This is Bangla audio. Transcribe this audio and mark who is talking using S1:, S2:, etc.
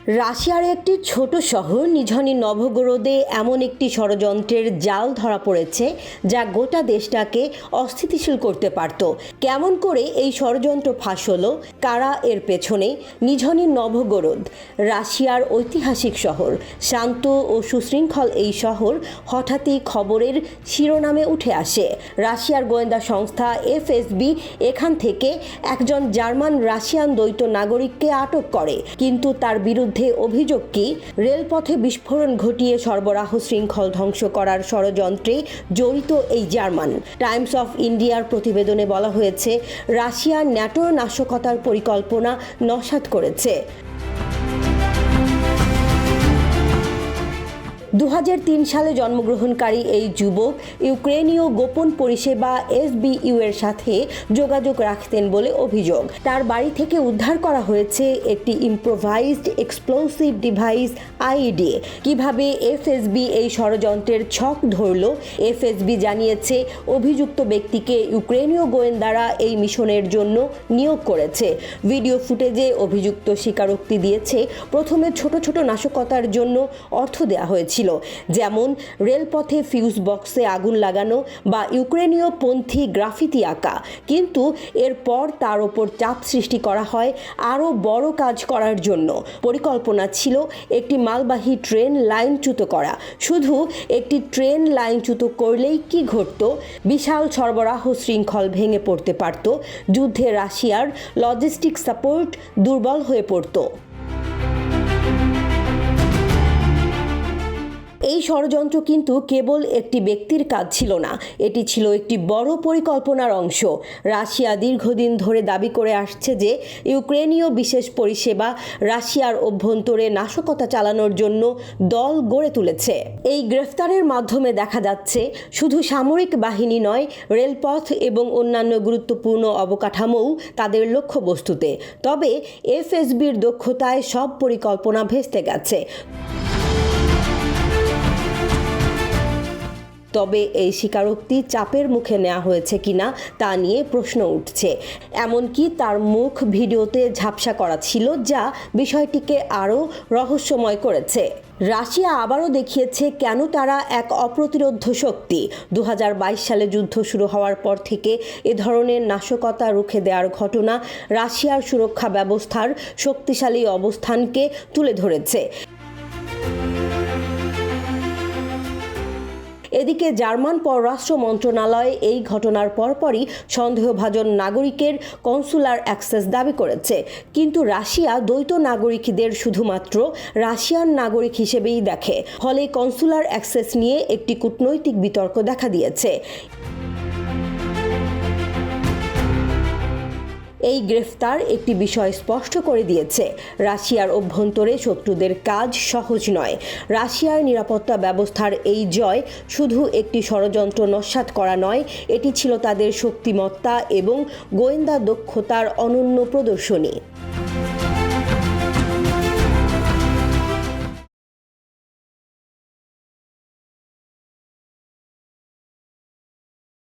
S1: রাশিয়ার একটি ছোট শহর নিঝনি নভগোরোদে এমন একটি ষড়যন্ত্রের জাল ধরা পড়েছে যা গোটা দেশটাকে অস্থিতিশীল করতে পারত। কেমন করে এই ষড়যন্ত্র ফাঁস হলো, কারা এর পেছনে? নিঝনি নভগোরোদ রাশিয়ার ঐতিহাসিক শহর। শান্ত ও সুশৃঙ্খল এই শহর হঠাৎই খবরের শিরোনামে উঠে আসে। রাশিয়ার গোয়েন্দা সংস্থা এফএসবি এখান থেকে একজন জার্মান রাশিয়ান দ্বৈত নাগরিককে আটক করে, কিন্তু তার বিরুদ্ধে অভিযোগ কি? রেলপথে বিস্ফোরণ ঘটিয়ে সরবরাহ শৃঙ্খল ধ্বংস করার ষড়যন্ত্রে জড়িত এই জার্মান। টাইমস অফ ইন্ডিয়ার প্রতিবেদনে বলা হয়েছে, রাশিয়া ন্যাটোর নাশকতার পরিকল্পনা নস্যাৎ করেছে। 2003 সালে জন্মগ্রহণকারী এই যুবক ইউক্রেনীয় গোপন পরিষেবা এসবিইউ এর সাথে যোগাযোগ রাখতেন বলে অভিযোগ। তার বাড়ি থেকে উদ্ধার করা হয়েছে একটি ইম্প্রোভাইজড এক্সপ্লোসিভ ডিভাইস আইইডি। কিভাবে এফএসবি এই ষড়যন্ত্রের ছক ধরল? এফএসবি জানিয়েছে, অভিযুক্ত ব্যক্তিকে ইউক্রেনীয় গোয়েন্দারা এই মিশনের জন্য নিয়োগ করেছে। ভিডিও ফুটেজে অভিযুক্ত স্বীকারোক্তি দিয়েছে, প্রথমে ছোট ছোট নাশকতার জন্য অর্থ দেওয়া হয়েছিল, যেমন রেলপথে ফিউজ বক্সে আগুন লাগানো বা ইউক্রেনীয় পন্থী গ্রাফিতি আঁকা। কিন্তু এরপর তার ওপর চাপ সৃষ্টি করা হয় আরও বড় কাজ করার জন্য। পরিকল্পনা ছিল একটি মালবাহী ট্রেন লাইনচ্যুত করা। শুধু একটি ট্রেন লাইনচ্যুত করলেই কি ঘটত? বিশাল সরবরাহ শৃঙ্খল ভেঙে পড়তে পারত। যুদ্ধে রাশিয়ার লজিস্টিক সাপোর্ট দুর্বল হয়ে পড়ত। এই ষড়যন্ত্র কিন্তু কেবল একটি ব্যক্তির কাজ ছিল না, এটি ছিল একটি বড় পরিকল্পনার অংশ। রাশিয়া দীর্ঘদিন ধরে দাবি করে আসছে যে ইউক্রেনীয় বিশেষ পরিষেবা রাশিয়ার অভ্যন্তরে নাশকতা চালানোর জন্য দল গড়ে তুলেছে। এই গ্রেফতারের মাধ্যমে দেখা যাচ্ছে, শুধু সামরিক বাহিনী নয়, রেলপথ এবং অন্যান্য গুরুত্বপূর্ণ অবকাঠামোও তাদের লক্ষ্যবস্তুতে। তবে এফএসবির দক্ষতায় সব পরিকল্পনা ভেস্তে গেছে। তবে এই স্বীকারোক্তি চাপের মুখে নেওয়া হয়েছে কিনা তা নিয়ে প্রশ্ন উঠছে। এমনকি তার মুখ ভিডিওতে ঝাপসা করা ছিল, যা বিষয়টিকে আরও রহস্যময় করেছে। রাশিয়া আবারও দেখিয়েছে কেন তারা এক অপ্রতিরোধ্য শক্তি। 2022 সালে যুদ্ধ শুরু হওয়ার পর থেকে এ ধরনের নাশকতা রুখে দেওয়ার ঘটনা রাশিয়ার সুরক্ষা ব্যবস্থার শক্তিশালী অবস্থানকে তুলে ধরেছে। এদিকে জার্মান পররাষ্ট্র মন্ত্রণালয় এই ঘটনার পরপরই সন্দেহভাজন নাগরিকের কনসুলার অ্যাক্সেস দাবি করেছে। কিন্তু রাশিয়া দ্বৈত নাগরিকদের শুধুমাত্র রাশিয়ান নাগরিক হিসেবেই দেখে। ফলে কনসুলার অ্যাক্সেস নিয়ে একটি কূটনৈতিক বিতর্ক দেখা দিয়েছে। এই গ্রেফতার একটি বিষয় স্পষ্ট করে দিয়েছে, রাশিয়ার অভ্যন্তরে শত্রুদের কাজ সহজ নয়। রাশিয়ার নিরাপত্তা ব্যবস্থার এই জয় শুধু একটি ষড়যন্ত্র নস্যাৎ করা নয়, এটি ছিল তাদের শক্তিমত্তা এবং গোয়েন্দা দক্ষতার অনন্য প্রদর্শনী।